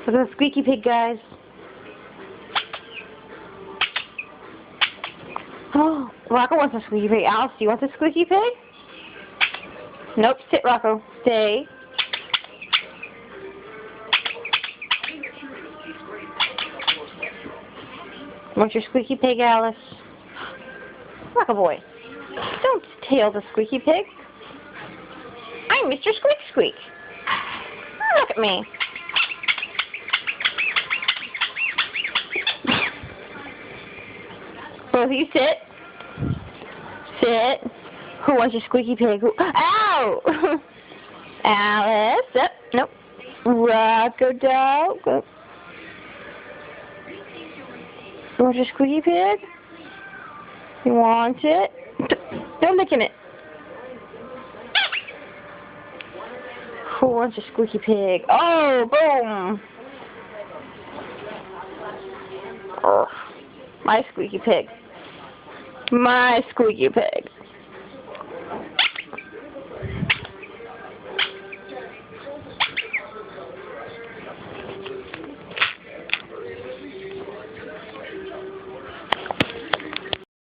Look at the squeaky pig, guys. Oh, Rocco wants a squeaky pig. Alice, do you want the squeaky pig? Nope, sit, Rocco. Stay. Want your squeaky pig, Alice? Rocco boy, don't tail the squeaky pig. I'm Mr. Squeak Squeak. Look at me. Both of you sit. Sit. Who wants your squeaky pig? Ow! Alice. Up. Nope. Rocco dog. Go. You want your squeaky pig? You want it? Don't lick in it. Who wants a squeaky pig? Oh, boom! Oh, my squeaky pig. My squeaky pig.